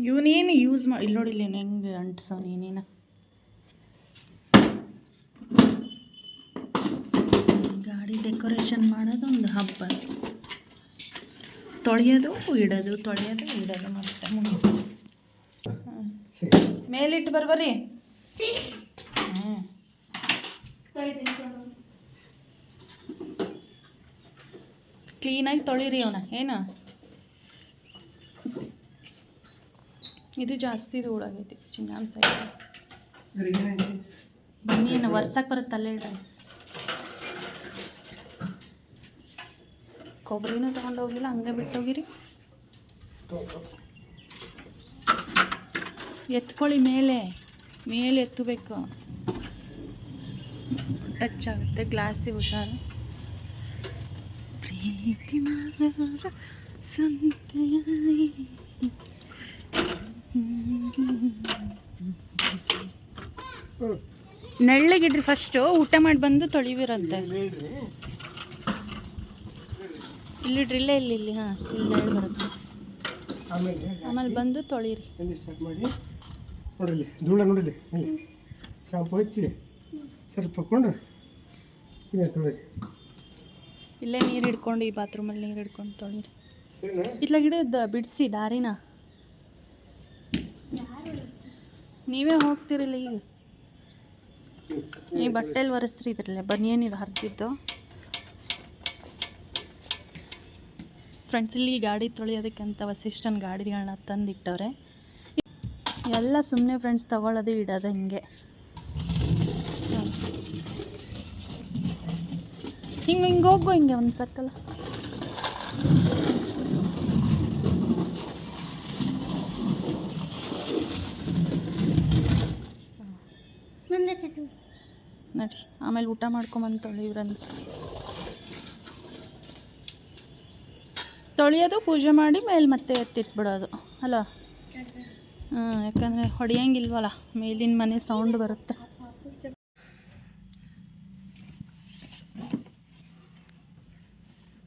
ಇವನೇನು ಯೂಸ್ ಮಾಡಿ ಇಲ್ಲಿ ನೋಡಿಲ್ಲ ಹೆಂಗೆ ಅಂಟ್ಸೋ ನೀನೇನು. ಗಾಡಿ ಡೆಕೋರೇಷನ್ ಮಾಡೋದು ಒಂದು ಹಬ್ಬ. ತೊಳೆಯೋದು ಇಡೋದು ಮತ್ತೆ ಮುಗಿದು ಮೇಲಿಟ್ಟು ಬರ್ಬರಿ. ಕ್ಲೀನಾಗಿ ತೊಳಿರಿ ಅವನ. ಏನು ಇದು ಜಾಸ್ತಿ ಧೂಳಾಗೈತಿ ಚಿನ್ನ ಸೈಡ್. ಬನ್ನಿ ಏನು ವರ್ಷಕ್ಕೆ ಬರುತ್ತಲ್ಲೇ ಇಡ್ರಿ. ಕೊಬ್ಬರಿನೂ ತೊಗೊಂಡೋಗಿಲ್ಲ, ಹಂಗೆ ಬಿಟ್ಟೋಗಿರಿ. ಎತ್ಕೊಳ್ಳಿ, ಮೇಲೆ ಎತ್ತಬೇಕು. ಟಚ್ ಆಗುತ್ತೆ ಗ್ಲಾಸಿಗೆ, ಹುಷಾರು. ಪ್ರೀತಿ ಮಾಡರ ಸಂತೆಯಲ್ಲಿ ನೆಳ್ಳಗಿಡ್ರಿ. ಫಸ್ಟು ಊಟ ಮಾಡಿ ಬಂದು ತೊಳಿವಿರಂತೆ. ಇಲ್ಲಿಡ್ರಿ, ಇಲ್ಲಿ ಹಾಂ, ಇಲ್ಲಿ ನೆರಳು ಬರುತ್ತೆ. ಆಮೇಲೆ ಬಂದು ತೊಳಿರಿ. ಸ್ಟಾರ್ಟ್ ಮಾಡಿ ನೋಡಿರಿ, ಧೂಳ ನೋಡಿರಿ. ಇಲ್ಲಿ ಶಾಂಪು ಹಚ್ಚಿ ಸರ್ಫ್ ಹಾಕ್ಕೊಂಡು ತೊಳಿರಿ. ಇಲ್ಲೇ ನೀರು ಹಿಡ್ಕೊಂಡು, ಈ ಬಾತ್ರೂಮಲ್ಲಿ ನೀರು ಹಿಡ್ಕೊಂಡು ತೊಳಿರಿ. ಇತ್ಲಾಗ ಗಿಡ ಬಿಡಿಸಿ ದಾರಿನ. ನೀವೇ ಹೋಗ್ತಿರಲ್ಲ ಈಗ. ಈ ಬಟ್ಟೆಲಿ ಒರೆಸ್ರಿ. ಇದ್ರಲ್ಲೇ ಬನಿಯೇನಿದು ಹರಿದಿದ್ದು. ಫ್ರೆಂಡ್ಸ್, ಇಲ್ಲಿ ಗಾಡಿ ತೊಳೆಯೋದಕ್ಕಂತ ವಸಿಷ್ಠನ ಗಾಡಿಗಳನ್ನ ತಂದಿಟ್ಟವ್ರೆ. ಎಲ್ಲ ಸುಮ್ಮನೆ ಫ್ರೆಂಡ್ಸ್ ತಗೊಳ್ಳೋದು ಇಡೋದು ಹಿಂಗೆ. ಹಿಂಗೆ ಹೋಗು, ಹಿಂಗೆ ಒಂದು ಸರ್ಕಲ್. ನಡಿ, ಆಮೇಲೆ ಊಟ ಮಾಡ್ಕೊಂಬಂದು ತೊಳಿವ್ರಂತ. ತೊಳೆಯೋದು, ಪೂಜೆ ಮಾಡಿ ಮೇಲೆ ಮತ್ತೆ ಎತ್ತಿಟ್ಬಿಡೋದು ಅಲ್ಲ. ಯಾಕಂದರೆ ಹೊಡೆಯಂಗಿಲ್ವಲ್ಲ, ಮೇಲಿನ ಮನೆ ಸೌಂಡ್ ಬರುತ್ತೆ.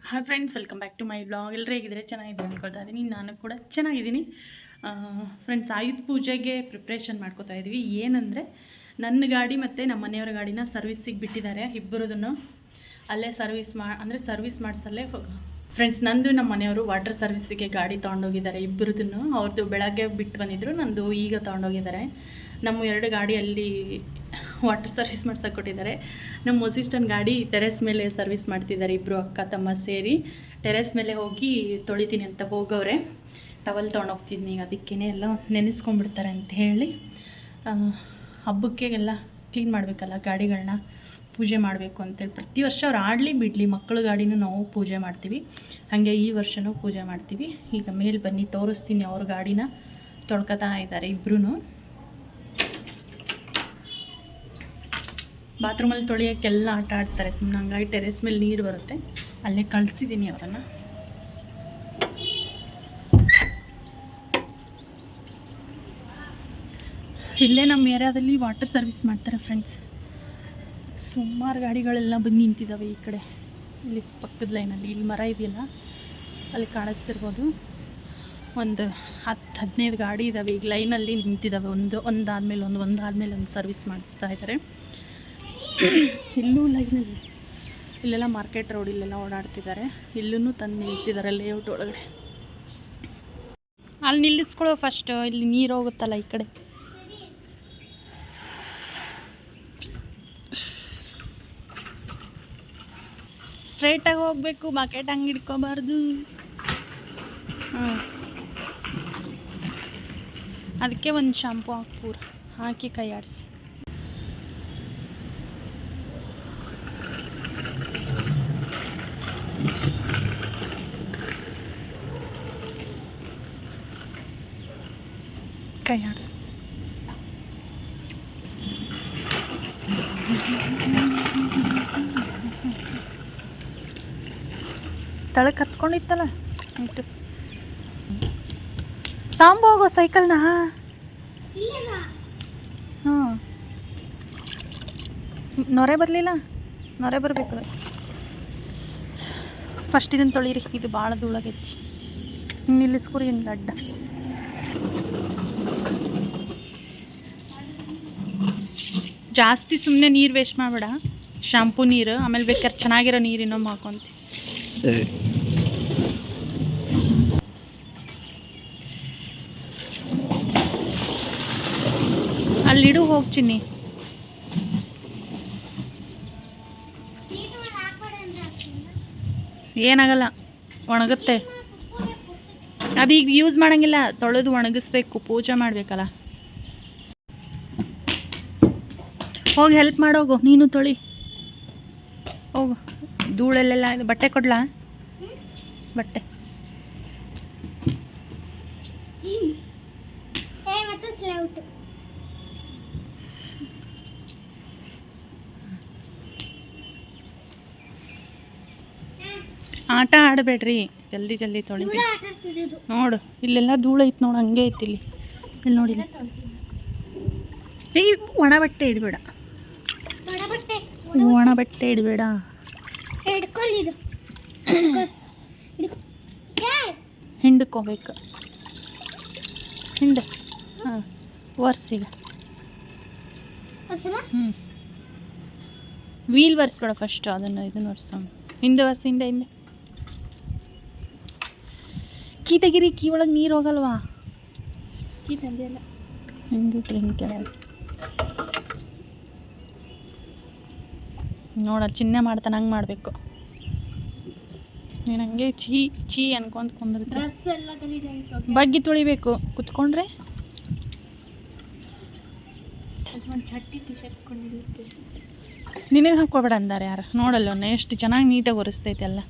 Hi friends, welcome back to my blog. ಎಲ್ಲರೂ ಹೇಗಿದ್ರೆ ಚೆನ್ನಾಗಿದೆ ಅಂದ್ಕೊಳ್ತಾ ಇದ್ದೀನಿ. ನಾನು ಕೂಡ ಚೆನ್ನಾಗಿದ್ದೀನಿ ಫ್ರೆಂಡ್ಸ್. ಆಯುಧ ಪೂಜೆಗೆ ಪ್ರಿಪ್ರೇಷನ್ ಮಾಡ್ಕೋತಾ ಇದ್ದೀವಿ. ಏನಂದರೆ ನನ್ನ ಗಾಡಿ ಮತ್ತು ನಮ್ಮ ಮನೆಯವರ ಗಾಡಿನ ಸರ್ವಿಸಿಗೆ ಬಿಟ್ಟಿದ್ದಾರೆ. ಇಬ್ಬರದನ್ನು ಅಲ್ಲೇ ಸರ್ವಿಸ್ ಮಾಡಿಸಲ್ಲೇ ಫ್ರೆಂಡ್ಸ್. ನಂದು ನಮ್ಮ ಮನೆಯವರು ವಾಟರ್ ಸರ್ವಿಸಿಗೆ ಗಾಡಿ ತೊಗೊಂಡೋಗಿದ್ದಾರೆ. ಇಬ್ಬರದನ್ನು ಅವ್ರದ್ದು ಬೆಳಗ್ಗೆ ಬಿಟ್ಟು ಬಂದಿದ್ದರು, ನಂದು ಈಗ ತೊಗೊಂಡೋಗಿದ್ದಾರೆ. ನಮ್ಮ 2 ಗಾಡಿ ಅಲ್ಲಿ ವಾಟರ್ ಸರ್ವಿಸ್ ಮಾಡ್ಸೋಕೆ ಕೊಟ್ಟಿದ್ದಾರೆ. ನಮ್ಮ ವಸಿಷ್ಠನ ಗಾಡಿ ಟೆರೆಸ್ ಮೇಲೆ ಸರ್ವಿಸ್ ಮಾಡ್ತಿದ್ದಾರೆ. ಇಬ್ಬರು ಅಕ್ಕ ತಮ್ಮ ಸೇರಿ ಟೆರೆಸ್ ಮೇಲೆ ಹೋಗಿ ತೊಳಿತೀನಿ ಅಂತ ಹೋಗವ್ರೆ. ಟವಲ್ ತೊಗೊಂಡೋಗ್ತಿದ್ದೀನಿ ಈಗ. ಅದಕ್ಕೇ ಎಲ್ಲ ನೆನೆಸ್ಕೊಂಡ್ಬಿಡ್ತಾರೆ ಅಂತ ಹೇಳಿ, ಹಬ್ಬಕ್ಕೆ ಎಲ್ಲ ಕ್ಲೀನ್ ಮಾಡಬೇಕಲ್ಲ, ಗಾಡಿಗಳನ್ನ ಪೂಜೆ ಮಾಡಬೇಕು ಅಂತೇಳಿ. ಪ್ರತಿ ವರ್ಷ ಅವ್ರು ಆಡಲಿ ಬಿಡಲಿ ಮಕ್ಕಳ ಗಾಡಿನೂ ನಾವು ಪೂಜೆ ಮಾಡ್ತೀವಿ. ಹಾಗೆ ಈ ವರ್ಷವೂ ಪೂಜೆ ಮಾಡ್ತೀವಿ. ಈಗ ಮೇಲೆ ಬನ್ನಿ ತೋರಿಸ್ತೀನಿ. ಅವ್ರ ಗಾಡಿನ ತೊಳ್ಕೊತಾ ಇದ್ದಾರೆ ಇಬ್ಬರೂ. ಬಾತ್ರೂಮಲ್ಲಿ ತೊಳೆಯೋಕ್ಕೆಲ್ಲ ಆಟ ಆಡ್ತಾರೆ ಸುಮ್ಮನೆ. ಹಂಗಾಗಿ ಟೆರೆಸ್ ಮೇಲೆ ನೀರು ಬರುತ್ತೆ, ಅಲ್ಲೇ ಕಳಿಸಿದ್ದೀನಿ ಅವರನ್ನು. ಇಲ್ಲೇ ನಮ್ಮ ಏರಿಯಾದಲ್ಲಿ ವಾಟರ್ ಸರ್ವಿಸ್ ಮಾಡ್ತಾರೆ ಫ್ರೆಂಡ್ಸ್. ಸುಮಾರು ಗಾಡಿಗಳೆಲ್ಲ ಬಂದು ನಿಂತಿದ್ದಾವೆ ಈ ಕಡೆ. ಇಲ್ಲಿ ಪಕ್ಕದ ಲೈನಲ್ಲಿ ಇಲ್ಲಿ ಮರ ಇದೆಯಲ್ಲ, ಅಲ್ಲಿ ಕಾಣಿಸ್ತಿರ್ಬೋದು. ಒಂದು 10-15 ಗಾಡಿ ಇದ್ದಾವೆ ಈಗ ಲೈನಲ್ಲಿ ನಿಂತಿದ್ದಾವೆ. ಒಂದಾದ್ಮೇಲೆ ಒಂದು ಸರ್ವಿಸ್ ಮಾಡಿಸ್ತಾ ಇದ್ದಾರೆ. ಇಲ್ಲೂ ಲೈನಲ್ಲಿ, ಇಲ್ಲೆಲ್ಲ ಮಾರ್ಕೆಟ್ ರೋಡ್, ಇಲ್ಲೆಲ್ಲ ಓಡಾಡ್ತಿದ್ದಾರೆ. ಇಲ್ಲೂ ತಂದು ನಿಲ್ಲಿಸಿದ್ದಾರೆ ಲೇಔಟ್ ಒಳಗಡೆ. ಅಲ್ಲಿ ನಿಲ್ಲಿಸ್ಕೊಳ್ಳೋ ಫಸ್ಟ್. ಇಲ್ಲಿ ನೀರು ಹೋಗುತ್ತಲ್ಲ ಈ ಕಡೆ. ಸ್ಟ್ರೈಟಾಗಿ ಹೋಗಬೇಕು, ಬಕೆಟ್ ಹಂಗೆ ಹಿಡ್ಕೋಬಾರ್ದು. ಅದಕ್ಕೆ ಒಂದು ಶಾಂಪು ಹಾಕಿ ಕೈ ಆಡಿಸಿ. ಕೈ ಆಡಿಸಿ. ತಳಕ್ಕೆ ಹತ್ಕೊಂಡಿತ್ತಲ್ಲ ಇಟ್ಟು ತಾಂಬೋಗೋ ಸೈಕಲ್ನ. ಹಾಂ, ನೊರೆ ಬರಲಿಲ್ಲ, ನೊರೆ ಬರಬೇಕು. ಫಸ್ಟ್ ಇದನ್ನು ತೊಳಿರಿ, ಇದು ಭಾಳ ಧೂಳಾಗೈತಿ. ನಿಲ್ಲಿಸ್ಕೊರಿ ಹಿಂಗೆ ಅಡ್ಡ. ಜಾಸ್ತಿ ಸುಮ್ಮನೆ ನೀರು ವೇಸ್ಟ್ ಮಾಡಬೇಡ, ಶಾಂಪೂ ನೀರು, ಆಮೇಲೆ ಬೇಕಾದ್ರೆ ಚೆನ್ನಾಗಿರೋ ನೀರು ಇನ್ನೊಮ್ಮೆ ಹಾಕೊಂತಿ. ಅಲ್ಲಿಡು ಹೋಗಿ ಚಿನ್ನಿ. ಏನಾಗಲ್ಲ, ಒಣಗುತ್ತೆ. ಅದೀಗ ಯೂಸ್ ಮಾಡೋಂಗಿಲ್ಲ, ತೊಳೆದು ಒಣಗಿಸ್ಬೇಕು, ಪೂಜೆ ಮಾಡಬೇಕಲ್ಲ. ಹೋಗಿ ಹೆಲ್ಪ್ ಮಾಡೋಗು, ನೀನು ತೊಳಿ ಹೋಗು. ಧೂಳಲ್ಲೆಲ್ಲ ಇದೆ. ಬಟ್ಟೆ ಕೊಡ್ಲಾ? ಬಟ್ಟೆ ಆಟ ಆಡಬೇಡ್ರಿ, ಜಲ್ದಿ ಜಲ್ದಿ ತೊಳಿ. ನೋಡು ಇಲ್ಲೆಲ್ಲ ಧೂಳು ಐತೆ ನೋಡು, ಹಂಗೆ ಐತಿ ಇಲ್ಲಿ. ಇಲ್ಲಿ ನೋಡಿ, ಈ ಒಣ ಬಟ್ಟೆ ಇಡಬೇಡ, ಒಣ ಬಟ್ಟೆ ಇಡಬೇಡ. ಹಿಂಡ್ಕೋಬೇಕು, ಹಿಂಡು. ಹಾಂ, ಒರ್ಸಿಗ. ವೀಲ್ ಒರೆಸ್ಬೇಡ ಫಸ್ಟ್, ಅದನ್ನು ಇದನ್ನು ಒರ್ಸ. ಹಿಂದೆ ಒರ್ಸಿ, ಹಿಂದೆ ಹಿಂದೆ. ಕೀ ತೆಗಿರಿ, ಕೀ ಒಳಗೆ ನೀರು ಹೋಗಲ್ವಾ? ಕೀ ತಂದೆಯಲ್ಲ, ಹಿಂಗಿಟ್ರಿ ಹಿಂಗೆ ಕೆಳಗೆ. ನೋಡಲ್ಲಿ ಚಿಹ್ನೆ ಮಾಡ್ತಾನೆ, ಹಂಗೆ ಮಾಡಬೇಕು. ನೀನು ಹಂಗೆ ಚೀ ಅನ್ಕೊಂತ ಕುಂದಿರ್ತೀನಿ. ಬಗ್ಗಿ ತೊಳಿಬೇಕು, ಕುತ್ಕೊಂಡ್ರೆ. ನಿನಗೆ ಹಾಕೋಬೇಡ ಅಂದಾರೆ ಯಾರು? ನೋಡಲ್ಲ ಎಷ್ಟು ಚೆನ್ನಾಗಿ ನೀಟಾಗಿ ಒರೆಸ್ತೈತೆ ಎಲ್ಲ.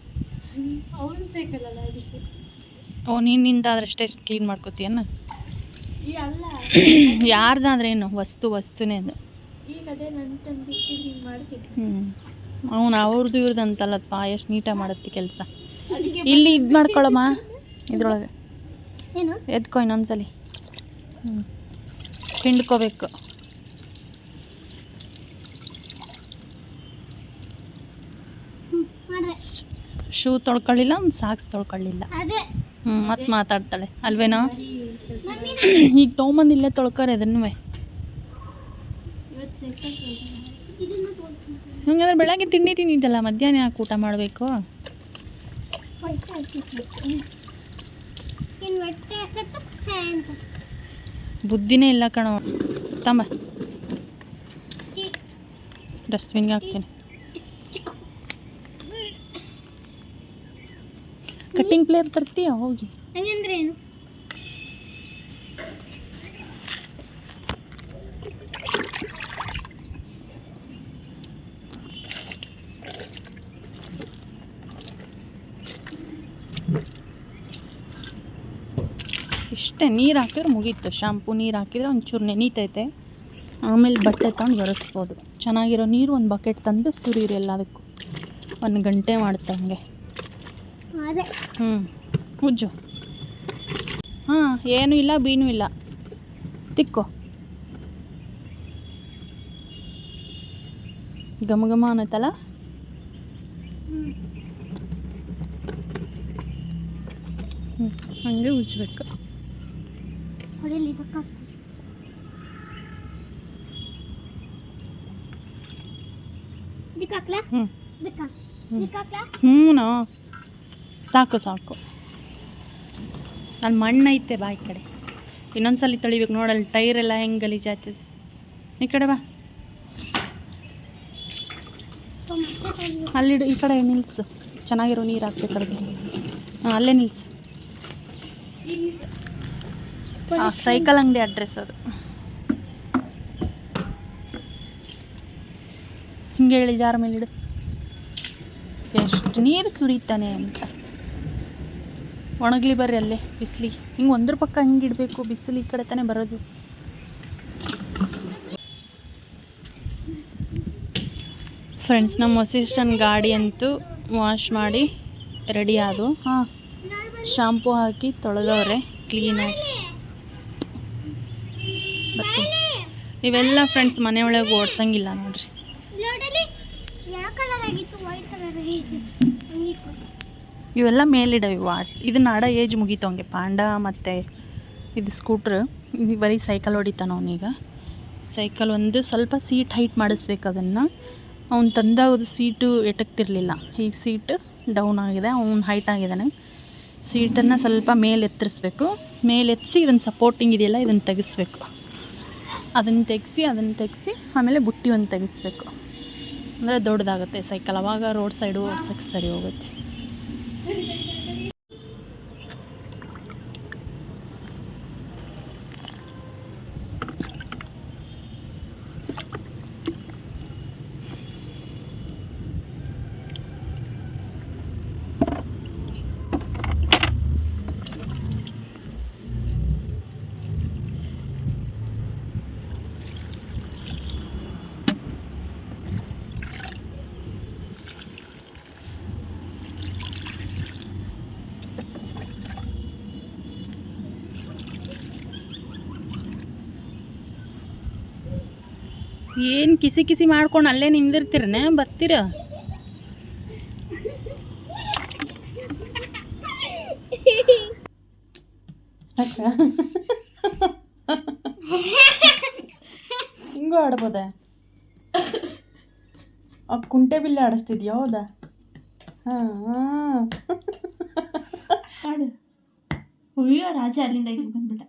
ಓ, ನೀನಿಂದಾದ್ರೆ ಅಷ್ಟೇ ಕ್ಲೀನ್ ಮಾಡ್ಕೋತೀಯನ್ನ? ಯಾರ್ದಾದ್ರೆ ಏನು, ವಸ್ತುನೇ ಅದು. ಅವನು ಅವ್ರದ್ದು ಇವ್ರದ್ದು ಅಂತಲ್ಲಪ್ಪ, ಎಷ್ಟು ನೀಟಾಗಿ ಮಾಡುತ್ತೆ ಕೆಲಸ. ಇಲ್ಲಿ ಇದು ಮಾಡ್ಕೊಳಮ್ಮ, ಇದ್ರೊಳಗೆ ಎದ್ಕೊ ಇನ್ನೊಂದ್ಸಲಿ. ಹಿಂಡ್ಕೋಬೇಕು. ಶೂ ತೊಳ್ಕೊಳ್ಳಿಲ್ಲ, ಒಂದು ಸಾಕ್ಸ್ ತೊಳ್ಕೊಳ್ಳಿಲ್ಲ. ಮತ್ತೆ ಮಾತಾಡ್ತಾಳೆ ಅಲ್ವೇನೋ? ಈಗ ತೊಗೊಂಬಂದಿಲ್ಲ, ತೊಳ್ಕೊರೆ ಅದನ್ನೂ. ಹಂಗಂದ್ರೆ ಬೆಳಗ್ಗೆ ತಿಂಡಿ ತಿಂದಿದ್ದಲ್ಲ, ಮಧ್ಯಾಹ್ನ ಯಾಕೆ ಊಟ ಮಾಡಬೇಕು? ಬುದ್ಧಿನೇ ಇಲ್ಲ ಕಣೋ. ತಮ್ಮ ಡಸ್ಟ್ಬಿನ್ಗೆ ಹಾಕ್ತೀನಿ. ಕಟ್ಟಿಂಗ್ ಪ್ಲೇಟ್ ತರ್ತೀಯ ಹೋಗಿ? ಇಷ್ಟೇ, ನೀರು ಹಾಕಿದ್ರೆ ಮುಗೀತು. ಶಾಂಪೂ ನೀರು ಹಾಕಿದ್ರೆ ಒಂಚೂರು ನೆನೀತೈತೆ, ಆಮೇಲೆ ಬಟ್ಟೆ ತಗೊಂಡು ಒರೆಸ್ಬೋದು. ಚೆನ್ನಾಗಿರೋ ನೀರು ಒಂದು ಬಕೆಟ್ ತಂದು ಸುರೀರಿ ಎಲ್ಲದಕ್ಕೂ. 1 ಗಂಟೆ ಮಾಡುತ್ತೆ ಹಂಗೆ. ಉಜ್ಜು. ಹಾಂ, ಏನೂ ಇಲ್ಲ, ಬೀನೂ ಇಲ್ಲ. ತಿಕ್ಕೋ. ಘಮ ಘಮ ಅನ್ನತ್ತಲ್ಲ. ಹಂಗೆ ಉಜ್ಜಬೇಕು. ಹ್ಞೂ, ಸಾಕು ಸಾಕು. ಅಲ್ಲಿ ಮಣ್ಣು ಐತೆ, ಬಾ ಈ ಕಡೆ. ಇನ್ನೊಂದ್ಸಲಿ ತೊಳಿಬೇಕು. ನೋಡಲ್ಲಿ ಟೈರೆಲ್ಲ ಹೆಂಗೆ ಗಲೀಜಾಗ್ತದೆ. ಈ ಕಡೆ ಬಾ, ಅಲ್ಲಿಡು. ಈ ಕಡೆ ನಿಲ್ಸು, ಚೆನ್ನಾಗಿರೋ ನೀರು ಹಾಕ್ಬೇಕು ಅದಕ್ಕೆ. ಹಾಂ, ಅಲ್ಲೇ ನಿಲ್ಸು. ಸೈಕಲ್ ಅಂಗಡಿ ಅಡ್ರೆಸ್ ಅದು. ಹಿಂಗೆ ಹೇಳಿ, ಜಾರ ಮೇಲಿಡು. ಎಷ್ಟು ನೀರು ಸುರಿತಾನೆ ಅಂತ. ಒಣಗಲಿ ಬರ್ರಿ ಅಲ್ಲೇ ಬಿಸಿಲಿಗೆ. ಹಿಂಗೆ ಒಂದ್ರ ಪಕ್ಕ ಹಿಂಗೆ ಇಡಬೇಕು, ಬಿಸಿಲು ಈ ಕಡೆ ತಾನೇ ಬರೋದು. ಫ್ರೆಂಡ್ಸ್, ನಮ್ಮ ವಸಿಷ್ಠನ ಗಾಡಿ ಅಂತೂ ವಾಶ್ ಮಾಡಿ ರೆಡಿ ಆದವು. ಹಾಂ, ಶಾಂಪೂ ಹಾಕಿ ತೊಳೆದವ್ರೆ ಕ್ಲೀನಾಗಿ. ಮತ್ತು ಇವೆಲ್ಲ ಫ್ರೆಂಡ್ಸ್ ಮನೆಯೊಳಗೆ ಓಡಿಸಂಗಿಲ್ಲ ನೋಡ್ರಿ. ಇವೆಲ್ಲ ಮೇಲಿಡವೆ. ಇದನ್ನ ಆಡ ಏಜ್ ಮುಗೀತು ಹಂಗೆ. ಪಾಂಡ ಮತ್ತು ಇದು ಸ್ಕೂಟ್ರ್. ಇದು ಬರೀ ಸೈಕಲ್ ಹೊಡಿತಾನ ಅವನೀಗ. ಸೈಕಲ್ ಒಂದು ಸ್ವಲ್ಪ ಸೀಟ್ ಹೈಟ್ ಮಾಡಿಸ್ಬೇಕು. ಅದನ್ನು ಅವ್ನು ತಂದಾಗೋದು ಸೀಟು ಎಟಕ್ತಿರಲಿಲ್ಲ. ಈಗ ಸೀಟ್ ಡೌನ್ ಆಗಿದೆ, ಅವ್ನು ಹೈಟ್ ಆಗಿದ್ದಾನೆ. ಸೀಟನ್ನು ಸ್ವಲ್ಪ ಮೇಲೆ ಎತ್ತರಿಸ್ಬೇಕು. ಮೇಲೆ ಎತ್ತಿಸಿ ಇದನ್ನು ಸಪೋರ್ಟಿಂಗ್ ಇದೆಯಲ್ಲ ಇದನ್ನು ತೆಗೆಸ್ಬೇಕು. ಅದನ್ನು ತೆಗೆಸಿ ಆಮೇಲೆ ಬುಟ್ಟಿ ಒಂದು ತೆಗೆಸ್ಬೇಕು. ಅಂದರೆ ದೊಡ್ಡದಾಗುತ್ತೆ ಸೈಕಲ್, ಆವಾಗ ರೋಡ್ ಸೈಡು ಓಡ್ಸೋಕ್ಕೆ ಸರಿ ಹೋಗುತ್ತೆ. ಏನು ಕಿಸಿ ಕಿಸಿ ಮಾಡ್ಕೊಂಡು ಅಲ್ಲೇ ನಿಂದಿರ್ತೀರನೇ ಬರ್ತೀರ? ಹಿಂಗೂ ಆಡ್ಬೋದ? ಆ ಕುಂಟೆ ಬಿಲ್ಲೆ ಆಡಿಸ್ತಿದ್ಯಾ? ಹೌದಾ? ಹಾಂ ಆಡು. ಅಯ್ಯೋ ರಾಜ ಅಲ್ಲಿಂದ ಇಲ್ಲಿಗೆ ಬಂದ್ಬಿಟ್ಟ.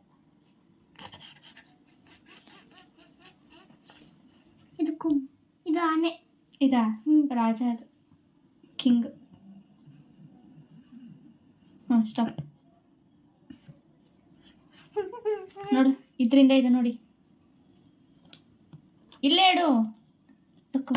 ಇದು ಆನೆ. ಇದಾ ರಾಜ, ಅದು ಕಿಂಗ್. ಹಾಂ ಸ್ಟಾಪ್. ನೋಡು ಇದರಿಂದ ಇದೆ ನೋಡಿ, ಇಲ್ಲೇ ಇಡು. ತಕ್ಕೋ.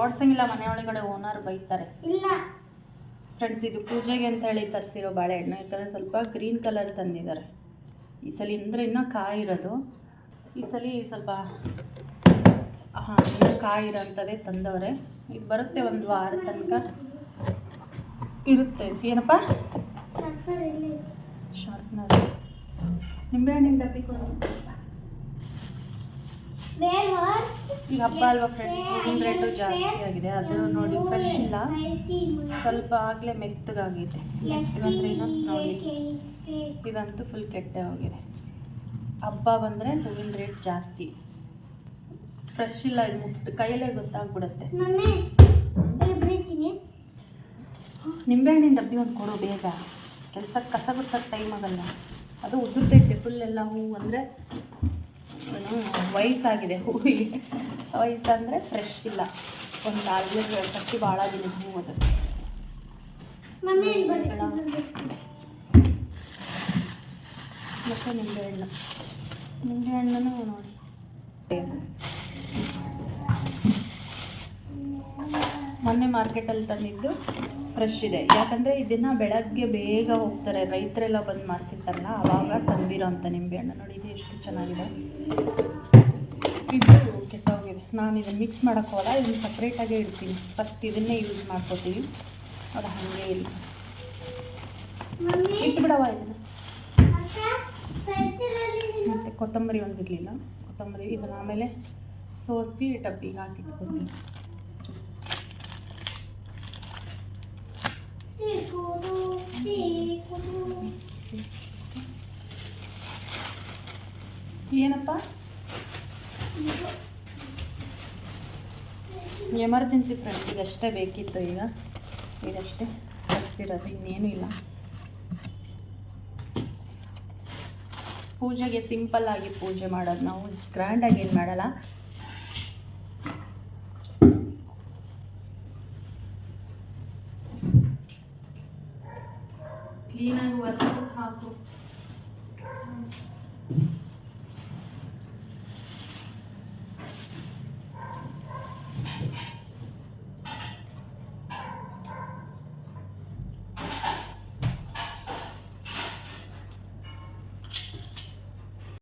ಓಡ್ಸಂಗಿಲ್ಲ, ಮನೆ ಒಳಗಡೆ ಓನರ್ ಬೈತಾರೆ. ಇಲ್ಲ ಫ್ರೆಂಡ್ಸ್, ಇದು ಪೂಜೆಗೆ ಅಂತ ಹೇಳಿ ತರಿಸಿರೋ ಬಾಳೆಹಣ್ಣು. ಯಾಕಂದರೆ ಸ್ವಲ್ಪ ಗ್ರೀನ್ ಕಲರ್ ತಂದಿದ್ದಾರೆ ಈ ಸಲ. ಅಂದರೆ ಇನ್ನೂ ಕಾಯಿರೋದು ಈ ಸಲ ಸ್ವಲ್ಪ. ಇನ್ನೂ ಕಾಯಿರೋಂಥದ್ದೇ ತಂದವ್ರೆ. ಇದು ಬರುತ್ತೆ ಒಂದು ವಾರ ತನಕ ಇರುತ್ತೆ. ಏನಪ್ಪ ಶಾರ್ಪ್ನರ್, ನಿಂಬೆಹಣ್ಣಿನ ಡಬ್ಬಿ ಕೊಡು. ಈಗ ಹಬ್ಬ ಅಲ್ವಾ ಫ್ರೆಂಡ್ಸ್, ಹೂವಿನ ರೇಟು ಜಾಸ್ತಿ ಆಗಿದೆ. ಅದು ನೋಡಿ ಫ್ರೆಶ್ ಇಲ್ಲ, ಸ್ವಲ್ಪ ಆಗಲೇ ಮೆತ್ತಗಾಗಿದೆ. ಮೆತ್ತಗಂದ್ರೆ ನೋಡಿ, ಇದಂತೂ ಫುಲ್ ಕೆಟ್ಟೆ ಹೋಗಿದೆ. ಹಬ್ಬ ಬಂದರೆ ಹೂವಿನ ರೇಟ್ ಜಾಸ್ತಿ. ಫ್ರೆಶ್ ಇಲ್ಲ, ಇದು ಕೈಯಲ್ಲೇ ಗೊತ್ತಾಗ್ಬಿಡುತ್ತೆ. ನಿಂಬೆಹಣ್ಣಿನ ಡಬ್ಬಿ ಒಂದು ಕೊಡು ಬೇಗ, ಕೆಲ್ಸಕ್ಕೆ ಕಸ ಗುಡ್ಸೋಕ್ಕೆ ಟೈಮ್ ಆಗಲ್ಲ. ಅದು ಉದುರ್ತೈತೆ ಫುಲ್ ಎಲ್ಲ. ಹೂವು ಅಂದರೆ ವಯಸ್ಸಾಗಿದೆ ಹೂವಿಗೆ. ವಯಸ್ಸಂದರೆ ಫ್ರೆಶ್ ಇಲ್ಲ, ಒಂದು ಆಗಲೇ ಕಟ್ಟಿ ಭಾಳ ದಿನ ಹೂವು. ಅದು ಮತ್ತು ನಿಂಬೆಹಣ್ಣು ನೋಡಿ. ಮೊನ್ನೆ ಮಾರ್ಕೆಟಲ್ಲಿ ತಂದಿದ್ದು ಫ್ರೆಶ್ ಇದೆ. ಯಾಕಂದರೆ ಇದನ್ನು ಬೆಳಗ್ಗೆ ಬೇಗ ಹೋಗ್ತಾರೆ, ರೈತರೆಲ್ಲ ಬಂದು ಮಾರ್ತಿರ್ತಾರಲ್ಲ, ಆವಾಗ ತಂದಿರೋ ಅಂಥ ನಿಂಬೆಹಣ್ಣು ನೋಡಿ. ಇದು ಎಷ್ಟು ಚೆನ್ನಾಗಿದೆ. ಇದು ಕೆಟ್ಟೋಗಿದೆ. ನಾನು ಇದನ್ನು ಮಿಕ್ಸ್ ಮಾಡೋಕ್ಕೋಲ್ಲ, ಇದನ್ನು ಸಪ್ರೇಟಾಗೇ ಇಡ್ತೀನಿ. ಫಸ್ಟ್ ಇದನ್ನೇ ಯೂಸ್ ಮಾಡ್ಕೋತೀವಿ. ಅದು ಹಾಗೆ ಇಲ್ಲ, ಇಟ್ಬಿಡವ ಇದನ್ನು. ಮತ್ತು ಕೊತ್ತಂಬರಿ ಒಂದಿರಲಿಲ್ಲ, ಕೊತ್ತಂಬರಿ ಇದನ್ನು ಆಮೇಲೆ ಸೋಸಿ ಡಬ್ಬಿಗೆ ಹಾಕಿಟ್ಕೊತೀನಿ. ಏನಪ್ಪ ಎಮರ್ಜೆನ್ಸಿ ಫ್ರೆಂಡ್ಸ್, ಇದಷ್ಟೇ ಬೇಕಿತ್ತು. ಇದಷ್ಟೇ ತರಿಸಿರೋದು, ಇನ್ನೇನು ಇಲ್ಲ. ಪೂಜೆಗೆ ಸಿಂಪಲ್ಲಾಗಿ ಪೂಜೆ ಮಾಡೋದು ನಾವು, ಗ್ರ್ಯಾಂಡಾಗಿ ಏನು ಮಾಡಲ್ಲ. ಕ್ಲೀನಾಗಿ ಒರೆಸ್ಬಿಟ್ಟು ಹಾಕು.